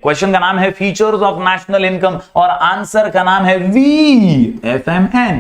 Question का नाम है फीचर्स ऑफ नेशनल इनकम और आंसर का नाम है VFMN।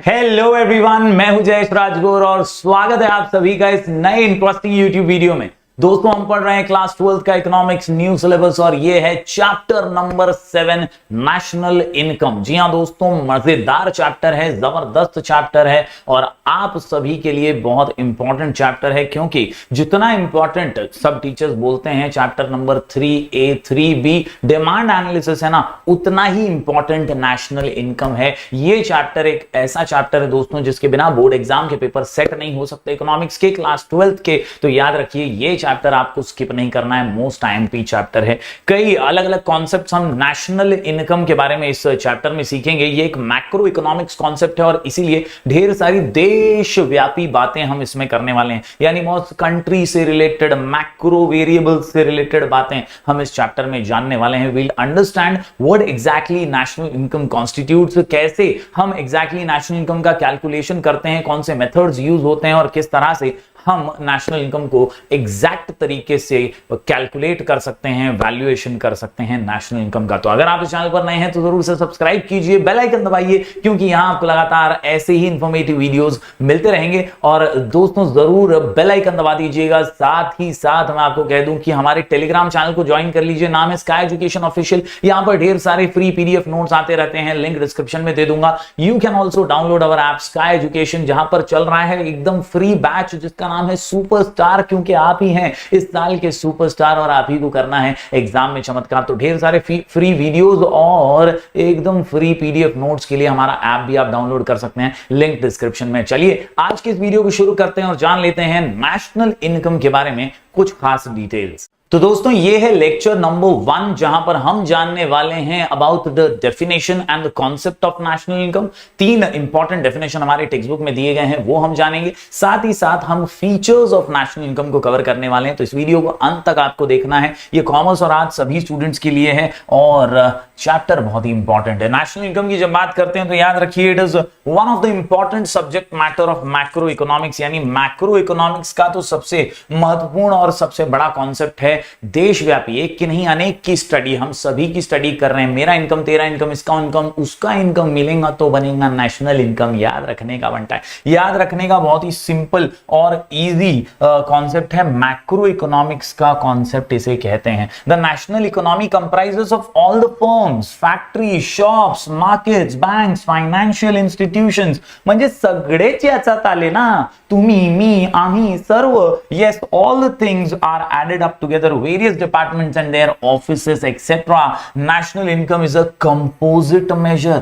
हेलो एवरीवन, मैं हूं जयेश राजगुरु और स्वागत है आप सभी का इस नए इंटरेस्टिंग यूट्यूब वीडियो में। दोस्तों, हम पढ़ रहे हैं क्लास 12 का इकोनॉमिक्स न्यू सिलेबस और ये है चैप्टर नंबर 7 नेशनल इनकम। जी हां दोस्तों, मजेदार चैप्टर है, जबरदस्त चैप्टर है और आप सभी के लिए बहुत इंपॉर्टेंट चैप्टर है, क्योंकि जितना इंपॉर्टेंट सब टीचर्स बोलते हैं chapter number 3A 3B demand analysis है ना, उतना ही इंपॉर्टेंट नेशनल इनकम है। ये चैप्टर एक ऐसा चैप्टर है दोस्तों जिसके बिना बोर्ड एग्जाम के पेपर सेट नहीं हो सकते इकोनॉमिक्स के क्लास 12 के। तो याद रखिए, ये चैप्टर आपको स्किप नहीं करना है, मोस्ट आईएमपी चैप्टर है। कई अलग अलग कॉन्सेप्ट्स हम नेशनल इनकम के बारे में इस चैप्टर में सीखेंगे। ये एक मैक्रो इकोनॉमिक्स कॉन्सेप्ट है और इसीलिए ढेर सारी देशव्यापी बातें हम इसमें करने वाले हैं, यानी मोस्ट कंट्री से रिलेटेड, मैक्रो वेरिएबल से रिलेटेड बातें हम इस चैप्टर में जानने वाले हैं। Will understand what exactly national income constitutes, कैसे हम एग्जैक्टली नेशनल इनकम का कैलकुलेशन करते हैं, कौन से मेथड्स यूज होते हैं और किस तरह से हम नेशनल इनकम को एग्जैक्ट तरीके से कैलकुलेट कर सकते हैं, वैल्यूएशन कर सकते हैं नेशनल इनकम का। तो अगर आप इस चैनल पर नए हैं तो जरूर से सब्सक्राइब कीजिए, बेल आइकन दबाइए, क्योंकि यहां आपको लगातार ऐसे ही इंफॉर्मेटिव वीडियोस मिलते रहेंगे। और दोस्तों, जरूर बेल आइकन दबा दीजिएगा। साथ ही साथ मैं आपको कह दूं कि हमारे टेलीग्राम चैनल को ज्वाइन कर लीजिए, नाम है स्काई एजुकेशन ऑफिशियल। यहां पर ढेर सारे फ्री पीडीएफ नोट्स आते रहते हैं, लिंक डिस्क्रिप्शन में दे दूंगा। You can also download our app sky education, जहां पर चल रहा है एकदम फ्री बैच जिसका नाम है सुपरस्टार, क्योंकि आप ही हैं इस साल के सुपरस्टार और आप ही को करना है एग्जाम में चमत्कार। तो ढेर सारे फ्री वीडियोस और एकदम फ्री पीडीएफ नोट्स के लिए हमारा ऐप भी आप डाउनलोड कर सकते हैं, लिंक डिस्क्रिप्शन में। चलिए आज के इस वीडियो को शुरू करते हैं और जान लेते हैं नेशनल इनकम के बारे में कुछ खास डिटेल्स। तो दोस्तों, ये है लेक्चर नंबर 1, जहां पर हम जानने वाले हैं about the definition and the concept of national income. 3 important definition हमारे टेक्स्ट बुक में दिए गए हैं, वो हम जानेंगे। साथ ही साथ हम फीचर्स ऑफ नेशनल इनकम को कवर करने वाले हैं। तो इस वीडियो को अंत तक आपको देखना है। ये कॉमर्स और आर्ट्स सभी स्टूडेंट्स के लिए है और चैप्टर बहुत ही इंपॉर्टेंट है। नेशनल इनकम की जब बात करते हैं तो याद रखिए, it is one of the important subject matter of macro economics, यानी मैक्रो इकोनॉमिक्स का तो सबसे महत्वपूर्ण और सबसे बड़ा कॉन्सेप्ट है। देशव्यापी, एक की नहीं अनेक की स्टडी, हम सभी की स्टडी कर रहे हैं। मेरा इनकम, तेरा इनकम, इसका इनकम, उसका इनकम मिलेगा तो बनेगा नेशनल इनकम। याद रखने का बनता है, याद रखने का बहुत ही सिंपल और इजी कॉन्सेप्ट है। मैक्रो इकोनॉमिक्स का कॉन्सेप्ट इसे कहते हैं। The national economy comprises of all the firms, factory, shops, markets, banks, financial institutions, म्हणजे सगळेच याच्यात आले ना, तुम्ही, मी, आम्ही, सर्व. Yes, all the things are added up together, various departments and their offices etc. National income is a composite measure.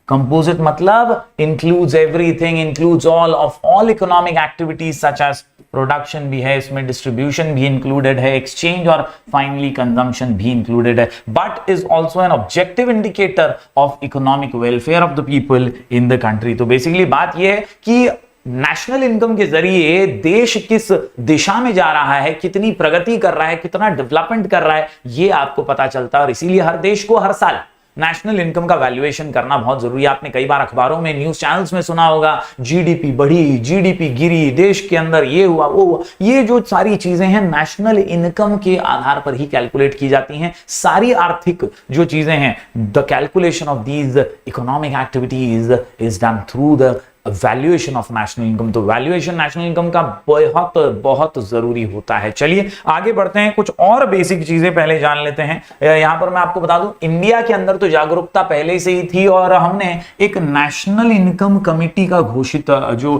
Composite मतलब includes everything, includes all economic activities such as production भी है इसमें, डिस्ट्रीब्यूशन भी included है, exchange और finally consumption भी included है, but is also an objective indicator of economic welfare of the people in the country. तो बेसिकली बात यह है कि नेशनल इनकम के जरिए देश किस दिशा में जा रहा है, कितनी प्रगति कर रहा है, कितना डेवलपमेंट कर रहा है, ये आपको पता चलता है। और इसीलिए हर देश को हर साल नेशनल इनकम का वैल्यूएशन करना बहुत जरूरी है। आपने कई बार अखबारों में, न्यूज चैनल्स में सुना होगा, जीडीपी बढ़ी, जीडीपी गिरी, देश के अंदर ये हुआ, वो हुआ। ये जो सारी चीजें हैं नेशनल इनकम के आधार पर ही कैलकुलेट की जाती हैं। सारी आर्थिक जो चीजें हैं, the calculation of these economic activities is done through the valuation of national income. तो वैल्यूएशन नेशनल इनकम का बहुत बहुत जरूरी होता है। चलिए आगे बढ़ते हैं, कुछ और बेसिक चीजें पहले जान लेते हैं। यहां पर मैं आपको बता दूं, इंडिया के अंदर तो जागरूकता पहले से ही थी और हमने एक नेशनल इनकम कमिटी का घोषित जो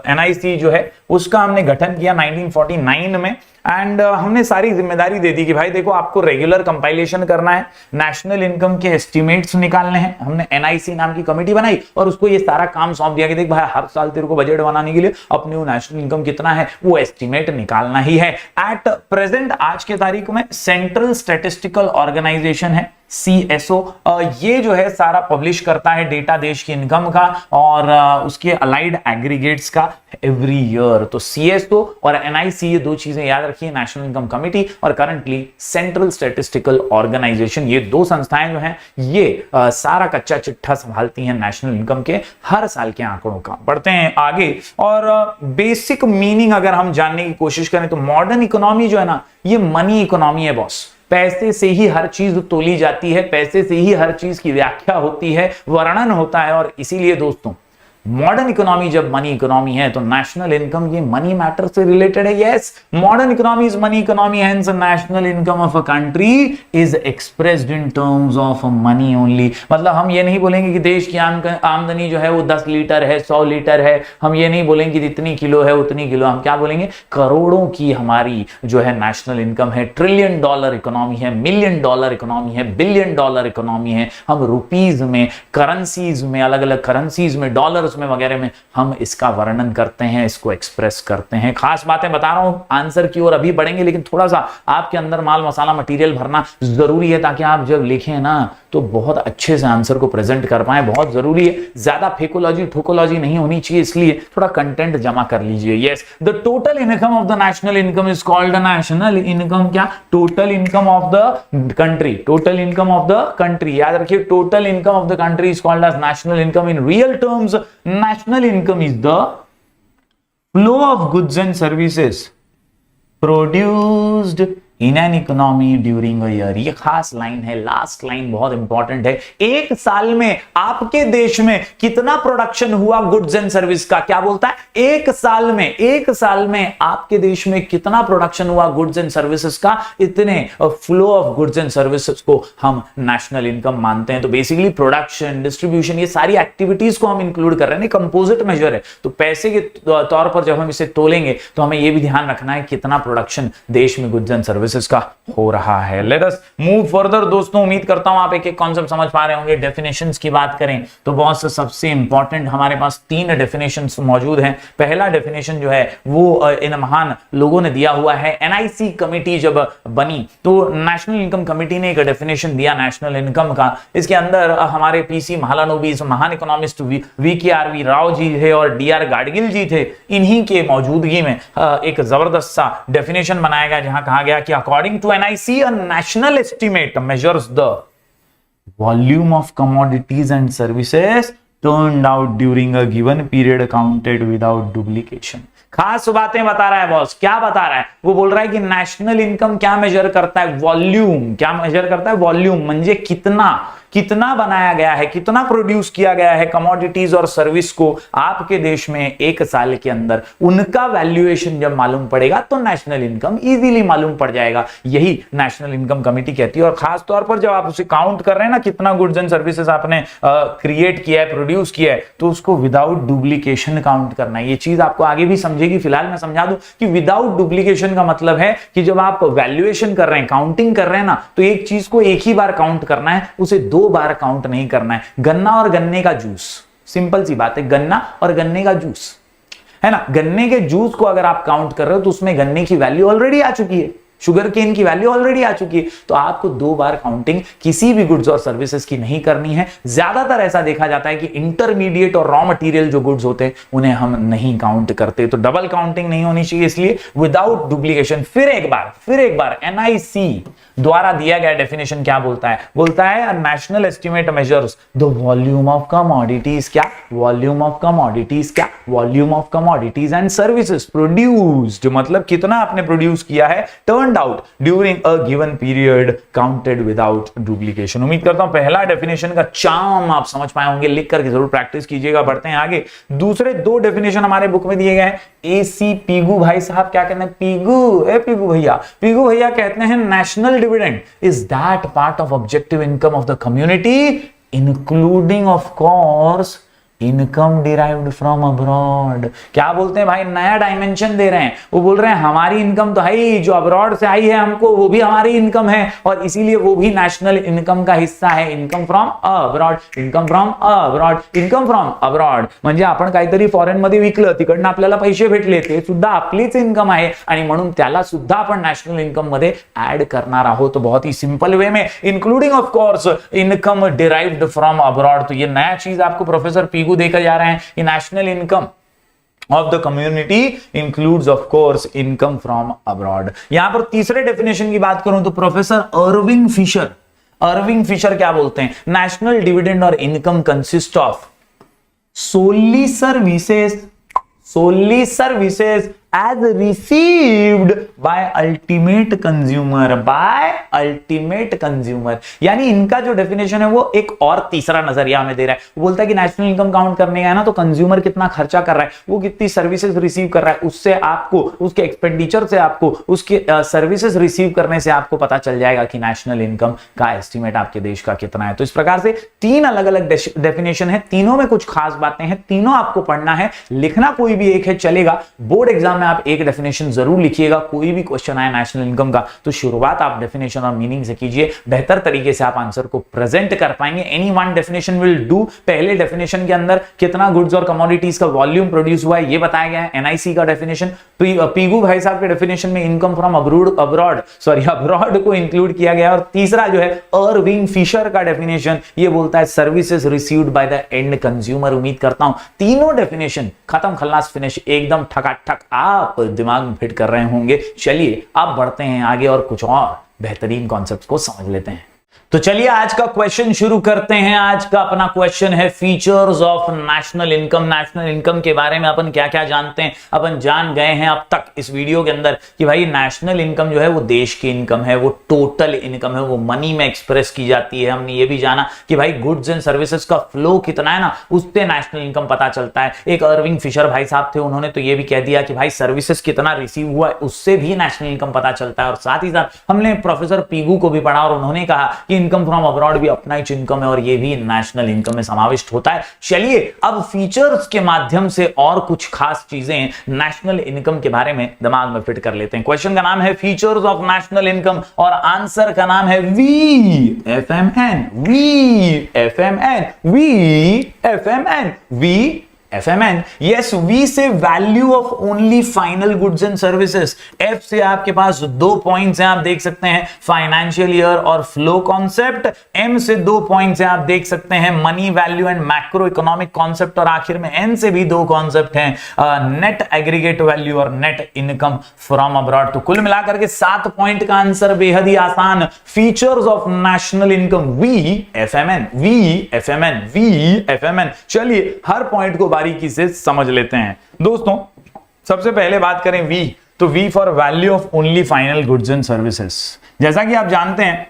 NIC जो है उसका हमने गठन किया 1949 में। एंड हमने सारी जिम्मेदारी दे दी कि भाई देखो, आपको रेगुलर कंपाइलेशन करना है, नेशनल इनकम के एस्टिमेट्स निकालने हैं। हमने NIC नाम की कमेटी बनाई और उसको ये सारा काम सौंप दिया कि देख भाई, हर साल तेरे को बजट बनाने के लिए अपनी नेशनल इनकम कितना है वो एस्टिमेट निकालना ही है। एट प्रेजेंट, आज के तारीख में सेंट्रल स्टैटिस्टिकल ऑर्गेनाइजेशन है CSO, ये जो है सारा पब्लिश करता है डेटा देश की इनकम का और उसके अलाइड एग्रीगेट्स का एवरी ईयर। तो CSO और NIC ये दो चीजें याद रखिए, नेशनल इनकम कमिटी और करंटली सेंट्रल स्टैटिस्टिकल ऑर्गेनाइजेशन, ये दो संस्थाएं जो हैं ये सारा कच्चा चिट्ठा संभालती हैं नेशनल इनकम के हर साल के आंकड़ों का। बढ़ते हैं आगे और बेसिक मीनिंग अगर हम जानने की कोशिश करें तो मॉडर्न इकोनॉमी जो है ना, ये मनी इकोनॉमी है बॉस। पैसे से ही हर चीज तोली जाती है, पैसे से ही हर चीज की व्याख्या होती है, वर्णन होता है। और इसीलिए दोस्तों मॉडर्न इकोनॉमी जब मनी इकोनॉमी है तो नेशनल इनकम ये मनी मैटर से रिलेटेड है। Yes, modern economy is money economy, hence national income of a country is expressed in terms of money only. मतलब हम ये नहीं बोलेंगे कि देश की आमदनी जो है वो 10 लीटर है, 100 लीटर है, हम ये नहीं बोलेंगे कि इतनी किलो है उतनी किलो, हम क्या बोलेंगे, करोड़ों की हमारी जो है नेशनल इनकम है, ट्रिलियन डॉलर इकोनॉमी है, मिलियन डॉलर इकोनॉमी है, बिलियन डॉलर इकोनॉमी है। हम रुपीज में, करेंसीज में, अलग अलग करेंसीज में, डॉलर्स में वगैरह में हम इसका वर्णन करते हैं, इसको एक्सप्रेस करते हैं। खास बातें बता रहा हूं, आंसर की ओर अभी बढ़ेंगे, लेकिन थोड़ा सा आपके अंदर माल मसाला मटेरियल भरना जरूरी है ताकि आप जब लिखें ना तो बहुत अच्छे से आंसर को प्रेजेंट कर पाए, बहुत जरूरी है। ज्यादा फेकोलॉजी ठोकोलॉजी नहीं होनी चाहिए, इसलिए थोड़ा कंटेंट जमा कर लीजिए। Yes, the total income of the national income is called national income, क्या, total income of the country, total income of the country, याद रखिए, total income of the country is called as national income. In real terms national income is the flow of goods and services produced in an economy during a year। ये खास line है, last line बहुत important है। एक साल में आपके देश में कितना प्रोडक्शन हुआ गुड्स एंड सर्विस का, क्या बोलता है, एक साल में आपके देश में कितना प्रोडक्शन हुआ गुड्स एंड सर्विसेज का, इतने flow of goods and services को हम नेशनल इनकम मानते हैं। तो बेसिकली प्रोडक्शन, डिस्ट्रीब्यूशन, ये सारी एक्टिविटीज को हम इंक्लूड कर रहे हैं, कंपोजिट मेजर है। तो पैसे के तौर पर जब हम इसे तोलेंगे तो हमें यह भी ध्यान रखना है कितना प्रोडक्शन देश में गुड्स एंड सर्विसेज का हो रहा है। लेट अस मूव फर्दर दोस्तों, उम्मीद करता हूं आप एक एक कॉन्सेप्ट समझ पा रहे होंगे। डेफिनेशंस की बात करें तो बहुत से सबसे इंपॉर्टेंट हमारे पास 3 डेफिनेशंस मौजूद हैं। पहला डेफिनेशन जो है वो इन महान लोगों ने दिया हुआ है। NIC कमेटी जब बनी तो नेशनल इनकम कमेटी ने एक डेफिनेशन दिया नेशनल इनकम का। इसके अंदर हमारे PC महालानोबिस, महान इकोनॉमिस्ट VKRV राव जी थे और DR गाडगिल जी थे। इन्हीं के मौजूदगी में एक जबरदस्त सा डेफिनेशन बनाया गया जहां कहा गया कि according to NIC, a national estimate measures the volume of commodities and services turned out during a given period counted without duplication। खास बातें बता रहा है बॉस, क्या बता रहा है, वो बोल रहा है कि नेशनल इनकम क्या मेजर करता है, वॉल्यूम। क्या मेजर करता है, वॉल्यूम, म्हणजे कितना बनाया गया है, कितना प्रोड्यूस किया गया है कमोडिटीज और सर्विस को आपके देश में एक साल के अंदर। उनका वैल्यूएशन जब मालूम पड़ेगा तो नेशनल इनकम इजीली मालूम पड़ जाएगा। यही नेशनल इनकम कमेटी कहती है। और खास तौर पर जब आप उसे काउंट कर रहे हैं ना, कितना गुड्स एंड सर्विसेज आपने क्रिएट किया है, प्रोड्यूस किया है, तो उसको विदाउट डुप्लीकेशन काउंट करना है। ये चीज आपको आगे भी समझेगी, फिलहाल मैं समझा दूं कि विदाउट डुप्लीकेशन का मतलब है कि जब आप वैल्यूएशन कर रहे हैं, काउंटिंग कर रहे हैं ना, तो एक चीज को एक ही बार काउंट करना है, उसे 2 बार काउंट नहीं करना है। गन्ना और गन्ने का जूस, सिंपल सी बात है, गन्ना और गन्ने का जूस है ना, गन्ने के जूस को अगर आप काउंट कर रहे हो तो उसमें गन्ने की वैल्यू ऑलरेडी आ चुकी है, शुगर केन की वैल्यू ऑलरेडी आ चुकी है। तो आपको 2 बार काउंटिंग किसी भी गुड्स और सर्विसेज की नहीं करनी है। ज्यादातर ऐसा देखा जाता है कि इंटरमीडिएट और रॉ मटेरियल जो गुड्स होते हैं उन्हें हम नहीं काउंट करते। तो डबल काउंटिंग नहीं होनी चाहिए, इसलिए विदाउट डुप्लीकेशन। फिर एक बार NIC द्वारा दिया गया डेफिनेशन क्या बोलता है, बोलता है national estimate measures the volume of commodities, क्या, वॉल्यूम ऑफ कमोडिटीज, क्या, volume of commodities and services produced, मतलब कितना आपने प्रोड्यूस किया है, turned out during a given period counted without duplication। उम्मीद करता हूं पहला डेफिनेशन का चार्म आप समझ पाए होंगे, लिख करके जरूर प्रैक्टिस कीजिएगा। बढ़ते हैं आगे, दूसरे 2 डेफिनेशन हमारे बुक में दिए गए हैं। AC पीगू भाई साहब क्या कहते हैं, पीगू भैया कहते हैं national dividend is that part of objective income of the community including of course income derived from abroad. क्या बोलते हैं भाई, नया डायमेंशन दे रहे हैं। वो बोल रहे हैं हमारी इनकम तो है ही, जो अब्रॉड से आई है हमको वो भी हमारी इनकम है, और इसीलिए वो भी नेशनल इनकम का हिस्सा है। Income from abroad, income from abroad, income from abroad म्हणजे आपण काहीतरी फॉरेन मध्ये विकलं, तिकडनं आपल्याला पैसे भेटले, ते सुद्धा आपलीच इनकम आहे आणि म्हणून त्याला सुद्धा आपण नॅशनल इनकम मध्ये ऍड करणार आहोत, बहुत ही सिंपल वे में, including of course income derived from abroad. तो ये नया चीज आपको प्रोफेसर पीगू देकर जा रहे हैं। ये national income of the community includes of course income from abroad। यहां पर तीसरे डेफिनेशन की बात करूं तो प्रोफेसर अर्विंग फिशर क्या बोलते हैं, नेशनल डिविडेंड और income consist of solely services as received by ultimate consumer। यानी इनका जो डेफिनेशन है वो एक और तीसरा नजरिया हमें दे रहा है। वो बोलता है कि नेशनल इनकम काउंट करने का है ना, तो कंज्यूमर कितना खर्चा कर रहा है, वो कितनी सर्विसेज रिसीव कर रहा है, उससे आपको, उसके एक्सपेंडिचर से आपको, उसके सर्विसेज रिसीव करने से आपको पता चल जाएगा कि नेशनल इनकम का एस्टिमेट आपके देश का कितना है। तो इस प्रकार से तीन अलग अलग डेफिनेशन है, तीनों में कुछ खास बातें हैं, तीनों आपको पढ़ना है, लिखना कोई भी एक है चलेगा। बोर्ड एग्जाम में आप एक डेफिनेशन जरूर लिखिएगा। कोई भी क्वेश्चन आए नेशनल इनकम का तो शुरुआत आप डेफिनेशन और मीनिंग से कीजिए, बेहतर तरीके से आप आंसर को प्रेजेंट कर पाएंगे। Any one definition will do. पहले डेफिनेशन के अंदर कितना गुड्स और कमोडिटीज का वॉल्यूम प्रोड्यूस हुआ है ये बताया गया है। एनआईसी का डेफिनेशन, पीगू भाई साहब के डेफिनेशन में इनकम फ्रॉम अब्रॉड को इंक्लूड किया गया। और तीसरा जो है अर्विंग फिशर का डेफिनेशन, ये बोलता है services received by the end consumer. उम्मीद करता हूं तीनों डेफिनेशन खत्म, खल्लास, फिनिश, एकदम ठकाठक आप दिमाग में फिट कर रहे होंगे। चलिए अब बढ़ते हैं आगे और कुछ और बेहतरीन कॉन्सेप्ट्स को समझ लेते हैं। तो चलिए आज का क्वेश्चन शुरू करते हैं। आज का अपना क्वेश्चन है features of national income. National income के बारे में अपन क्या क्या जानते हैं, अपन जान गए हैं अब तक इस वीडियो के अंदर कि भाई नेशनल इनकम जो है वो देश की इनकम है, वो टोटल इनकम है, वो मनी में एक्सप्रेस की जाती है। हमने ये भी जाना कि भाई गुड्स एंड सर्विसेज का फ्लो कितना है ना, उससे नेशनल इनकम पता चलता है। एक अर्विंग फिशर भाई साहब थे, उन्होंने तो ये भी कह दिया कि भाई सर्विसेज कितना रिसीव हुआ है उससे भी नेशनल इनकम पता चलता है। और साथ ही साथ हमने प्रोफेसर पीगू को भी पढ़ा और उन्होंने कहा कि इनकम फ्रॉम अब्रॉड भी अपना ही इनकम है और ये भी नेशनल इनकम में समाविष्ट होता है। चलिए अब फीचर्स के माध्यम से और कुछ खास चीजें नेशनल इनकम के बारे में दिमाग में फिट कर लेते हैं। क्वेश्चन का नाम है फीचर्स ऑफ नेशनल इनकम और आंसर का नाम है VFMN। यस, वी से value of only final goods and services. F से आपके पास 2 पॉइंट्स हैं, आप देख सकते हैं फाइनेंशियल ईयर और फ्लो कॉन्सेप्ट। एम से 2 पॉइंट्स हैं, आप देख सकते हैं money value and macro economic concept. और आखिर में एन से भी 2 कॉन्सेप्ट हैं, नेट एग्रीगेट वैल्यू और नेट इनकम फ्रॉम अब्रॉड। तो कुल मिलाकर के 7 पॉइंट का आंसर बेहद ही आसान, features of national income VFMN। चलिए हर पॉइंट को बारीकी से समझ लेते हैं। दोस्तों सबसे पहले बात करें वी, तो we for value of only final goods and services. जैसा कि आप जानते हैं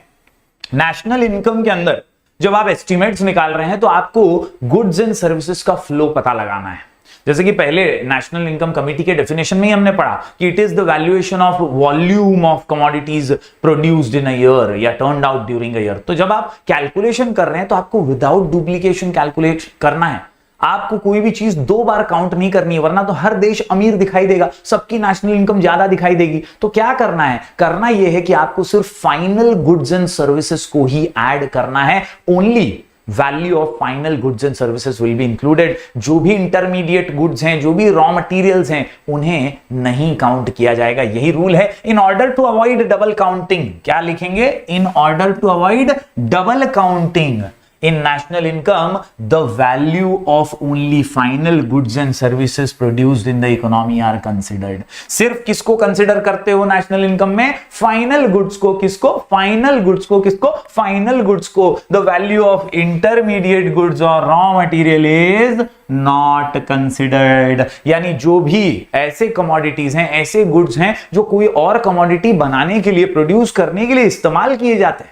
नेशनल इनकम के अंदर जब आप एस्टिमेट्स निकाल रहे हैं तो आपको गुड्स एंड सर्विसेज का फ्लो पता लगाना है। जैसे कि पहले नेशनल इनकम कमिटी के डेफिनेशन में ही हमने पढ़ा कि it is the valuation of volume of commodities produced in a year या turned out during a year. तो जब आप कैलकुलेशन कर रहे हैं तो आपको विदाउट डुप्लीकेशन कैलकुलेट करना है। आपको कोई भी चीज 2 बार काउंट नहीं करनी है, वरना तो हर देश अमीर दिखाई देगा, सबकी नेशनल इनकम ज्यादा दिखाई देगी। तो क्या करना है, करना यह है कि आपको सिर्फ फाइनल गुड्स एंड सर्विसेज को ही ऐड करना है। Only value of final goods and services will be included. जो भी इंटरमीडिएट गुड्स हैं, जो भी रॉ मटेरियल्स हैं, उन्हें नहीं काउंट किया जाएगा। यही रूल है। In order to avoid double counting, क्या लिखेंगे, in order to avoid double counting in national income, the value of only final goods and services produced in the economy are considered। सिर्फ किसको consider करते हो national income में, final goods को। किसको, final goods को। किसको, फाइनल गुड्स को। The value of intermediate goods और raw material is not considered. यानी जो भी ऐसे कमोडिटीज हैं, ऐसे गुड्स हैं जो कोई और कमोडिटी बनाने के लिए, प्रोड्यूस करने के लिए इस्तेमाल किए जाते हैं,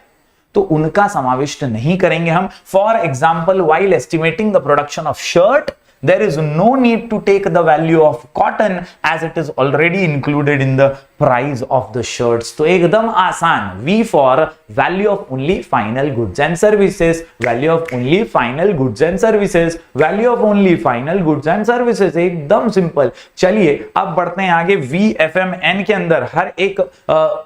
तो उनका समाविष्ट नहीं करेंगे हम। For example, while estimating the production of shirt, there is no need to take the value of cotton as it is already included in the price of the shirts. तो एकदम आसान, we for value of only final goods and services, value of only final goods and services, value of only final goods and services, एकदम simple. चलिए अब बढ़ते हैं आगे। VFMN के अंदर हर एक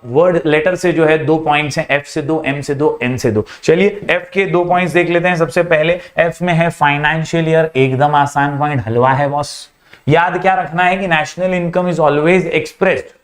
वर्ड लेटर से जो है 2 पॉइंट्स हैं, F से 2, M से 2, N से 2। चलिए F के 2 पॉइंट्स देख लेते हैं। सबसे पहले F में है फाइनेंशियल ईयर, एकदम आसान पॉइंट, हलवा है बॉस। याद क्या रखना है कि national income is always expressed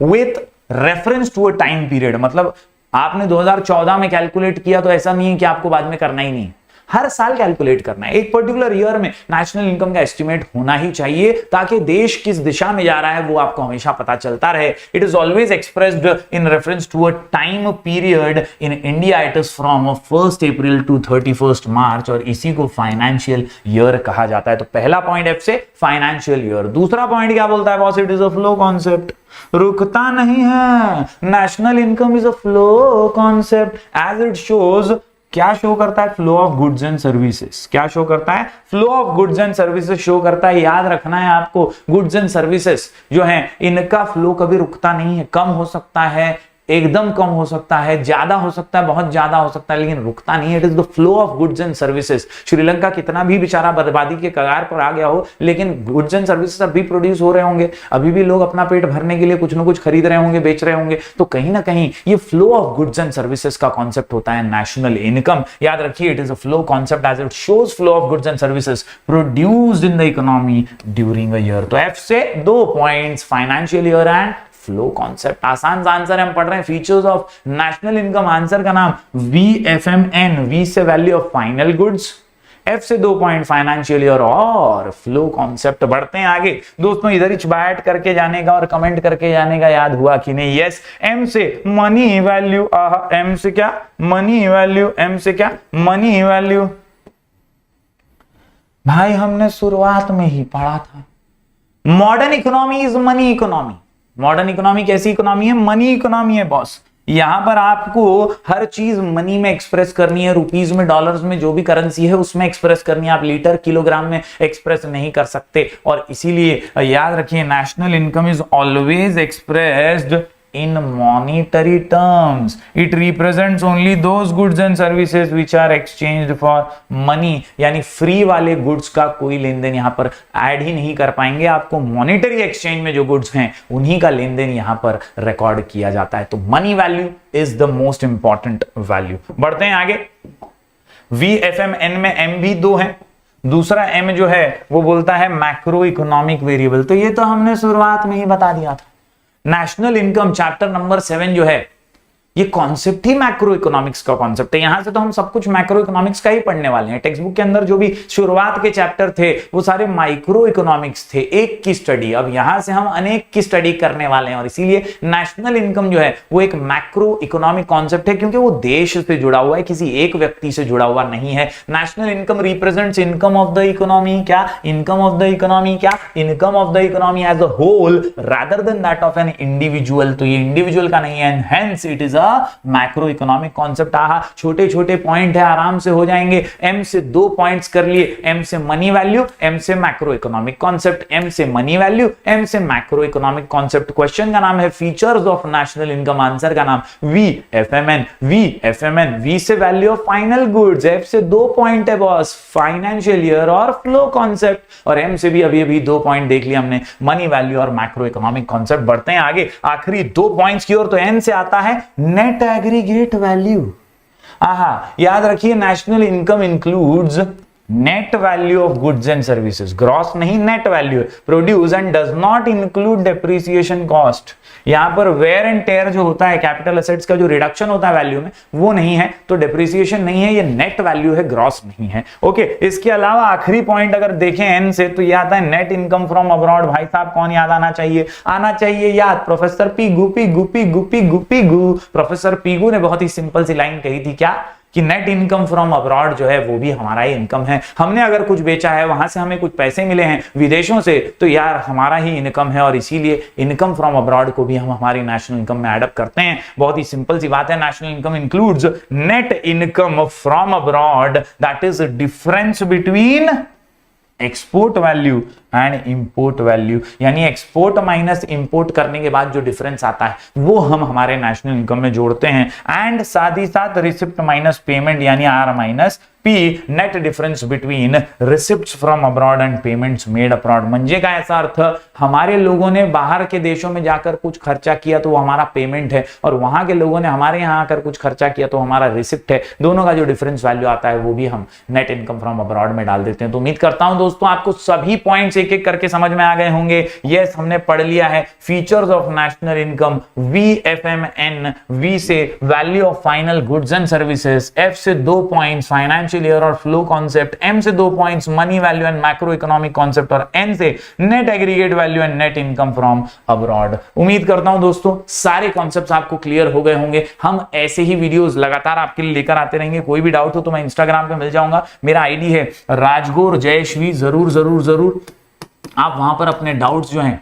with reference to a time period. मतलब आपने 2014 में कैलकुलेट किया तो ऐसा नहीं है कि आपको बाद में करना ही नहीं, हर साल कैलकुलेट करना है। एक पर्टिकुलर ईयर में नेशनल इनकम का एस्टिमेट होना ही चाहिए ताकि देश किस दिशा में जा रहा है वो आपको हमेशा पता चलता रहे। It is always expressed in reference to a time period. In India it is from 1 April to 31 March, और इसी को फाइनेंशियल ईयर कहा जाता है। तो पहला पॉइंट एफ से फाइनेंशियल ईयर। दूसरा पॉइंट क्या बोलता है boss? It is a flow concept, रुकता नहीं है। National income is a flow concept as it shows. क्या शो करता है? Flow of goods and services. क्या शो करता है? Flow of goods and services show करता है। याद रखना है आपको, गुड्स एंड सर्विसेज जो है इनका फ्लो कभी रुकता नहीं है। कम हो सकता है, एकदम कम हो सकता है, ज्यादा हो सकता है, बहुत ज्यादा हो सकता है, लेकिन रुकता नहीं है। It is the flow of goods and services. Sri Lanka कितना भी बेचारा बर्बादी के कगार पर आ गया हो, लेकिन गुड्स एंड सर्विसेज अभी प्रोड्यूस हो रहे होंगे, अभी भी लोग अपना पेट भरने के लिए कुछ ना कुछ खरीद रहे होंगे, बेच रहे होंगे। तो कहीं ना कहीं ये flow of goods and services का कॉन्सेप्ट होता है नेशनल इनकम। याद रखिए, it is a flow concept as it shows flow of goods and services produced in the economy during a year. तो एफ से 2 points, financial year and flow concept. आसान सा answer हम पढ़ रहे हैं। Features of national income, answer का नाम VFMN। V से value of final goods, F से 2 पॉइंट फाइनेंशियल ईयर और फ्लो कॉन्सेप्ट। बढ़ते हैं आगे दोस्तों, इधर ही बैठ करके जाने का और कमेंट करके जाने का याद हुआ कि नहीं? यस। M से मनी वैल्यू, M से क्या? Money value. M से क्या? Money value. भाई हमने शुरुआत में ही पढ़ा था, modern economy is money economy. Modern economy कैसी इकोनॉमी है? मनी इकोनॉमी है बॉस। यहां पर आपको हर चीज मनी में एक्सप्रेस करनी है, रुपीज में, डॉलर्स में, जो भी करेंसी है उसमें एक्सप्रेस करनी है। आप लीटर, किलोग्राम में एक्सप्रेस नहीं कर सकते। और इसीलिए याद रखिए, national income is always expressed in monetary terms. It represents only those goods and services which are exchanged for money. यानी फ्री वाले गुड्स का कोई लेन देन यहां पर ऐड ही नहीं कर पाएंगे। आपको मॉनेटरी एक्सचेंज में जो गुड्स हैं उन्हीं का लेन देन यहां पर रिकॉर्ड किया जाता है। तो money value is the most important value. बढ़ते हैं आगे। VFMN में M भी 2 है। दूसरा M जो है वो बोलता है मैक्रो इकोनॉमिक वेरिएबल। तो ये तो हमने शुरुआत में ही बता दिया था। नेशनल इनकम चैप्टर नंबर 7 जो है ये कॉन्सेप्ट ही मैक्रो इकोनॉमिक्स का कॉन्सेप्ट है। यहां से तो हम सब कुछ मैक्रो इकोनॉमिक्स का ही पढ़ने वाले हैं। टेक्स्ट बुक के अंदर जो भी शुरुआत के चैप्टर थे वो सारे माइक्रो इकोनॉमिक्स थे, एक की स्टडी। अब यहां से हम अनेक की स्टडी करने वाले हैं और इसीलिए नेशनल इनकम जो है वो एक मैक्रो इकोनॉमिक कॉन्सेप्ट है, क्योंकि वो देश से जुड़ा हुआ है, किसी एक व्यक्ति से जुड़ा हुआ नहीं है। National income represents income of the economy. क्या? Income of the economy. क्या? Income of the economy as a whole rather than that of an individual. तो ये इंडिविजुअल का नहीं है, hence it is macro economic concept. छोटे छोटे point है, आराम से हो जाएंगे। M से 2 पॉइंट्स कर लिए। M से मनी वैल्यू, M से मैक्रो इकोनॉमिक कॉन्सेप्ट। M से मनी वैल्यू, M से मैक्रो इकोनॉमिक कॉन्सेप्ट। क्वेश्चन का नाम है features of national income, answer का नाम VFMN। VFMN। V से value of final goods, F से 2 पॉइंट है बॉस, फाइनेंशियल ईयर और फ्लो कॉन्सेप्ट। और M से भी अभी 2 पॉइंट देख लिया हमने, मनी वैल्यू और मैक्रो इकोनॉमिक कॉन्सेप्ट। बढ़ते हैं आगे आखिरी 2 पॉइंट्स की ओर। तो N से आता है नेट एग्रीगेट वैल्यू। याद रखिए, national income includes net value of goods and services. Gross नहीं, net value produce and does not include depreciation cost. यहां पर वेयर एंड टेयर जो होता है, कैपिटल एसेट्स का जो रिडक्शन होता है वैल्यू में, वो नहीं है। तो डेप्रिसिएशन नहीं है, ये नेट वैल्यू है, ग्रॉस नहीं है। ओके, इसके अलावा आखिरी पॉइंट अगर देखें एन से, तो ये आता है नेट इनकम फ्रॉम अब्रॉड। भाई साहब कौन याद आना चाहिए? आना चाहिए याद, professor Pigou. Pigou Pigou Pigou Pigou. Professor Pigou ने बहुत ही सिंपल सी लाइन कही थी, क्या? कि नेट इनकम फ्रॉम अब्रॉड जो है वो भी हमारा ही इनकम है। हमने अगर कुछ बेचा है, वहां से हमें कुछ पैसे मिले हैं विदेशों से, तो यार हमारा ही इनकम है। और इसीलिए इनकम फ्रॉम अब्रॉड को भी हम हमारी नेशनल इनकम में एडअप करते हैं। बहुत ही सिंपल सी बात है, national income includes net income from abroad, that is difference between export value and import value, यानी एक्सपोर्ट माइनस इंपोर्ट करने के बाद जो डिफरेंस आता है वो हम हमारे नेशनल इनकम में जोड़ते हैं। एंड साथ ही साथ रिसिप्ट माइनस पेमेंट यानी R minus P, net difference between receipts from abroad and payments made abroad. म्हणजे का ऐसा अर्थ, हमारे लोगों ने बाहर के देशों में जाकर कुछ खर्चा किया तो वो हमारा पेमेंट है, और वहां के लोगों ने हमारे यहां आकर कुछ खर्चा किया तो हमारा रिसिप्ट है। दोनों का जो डिफरेंस वैल्यू आता है वो भी हम नेट इनकम फ्रॉम अब्रॉड में डाल देते हैं। तो उम्मीद करता हूं दोस्तों आपको सभी पॉइंट्स एक एक करके समझ में आ गए होंगे। यस, हमने पढ़ लिया है features of national income, VFMN, V से value of final goods and services, F से 2 पॉइंट्स फाइनेंशियल ईयर और फ्लो कॉन्सेप्ट, M से 2 points money value and macro economic concept, और N से net aggregate value and net income from abroad. उम्मीद करता हूं दोस्तों सारे कॉन्सेप्ट्स आपको क्लियर हो गए होंगे। हम ऐसे ही वीडियोस लगातार आपके लिए लेकर आते रहेंगे। कोई भी डाउट हो तो मैं इंस्टाग्राम पे मिल जाऊंगा, मेरा आईडी है राजगौर जयश्री। जरूर जरूर जरूर आप वहां पर अपने डाउट्स जो हैं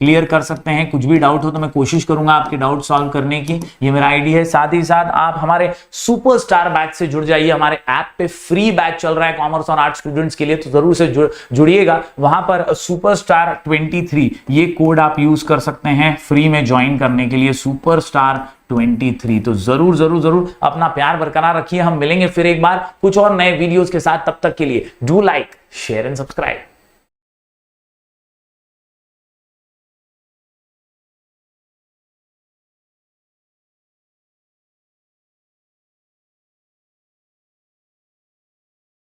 क्लियर कर सकते हैं। कुछ भी डाउट हो तो मैं कोशिश करूंगा आपके डाउट सॉल्व करने की। ये मेरा आईडी है। साथ ही साथ आप हमारे सुपरस्टार बैच से जुड़ जाइए। हमारे ऐप पे फ्री बैच चल रहा है कॉमर्स और आर्ट्स स्टूडेंट्स के लिए, तो जरूर से जुड़िएगा। वहां पर सुपरस्टार 23 ये कोड आप यूज कर सकते हैं फ्री में ज्वाइन करने के लिए, सुपरस्टार 23। तो जरूर जरूर जरूर अपना प्यार बरकरार रखिए। हम मिलेंगे फिर एक बार कुछ और नए वीडियोस के साथ। तब तक के लिए do like, share and subscribe.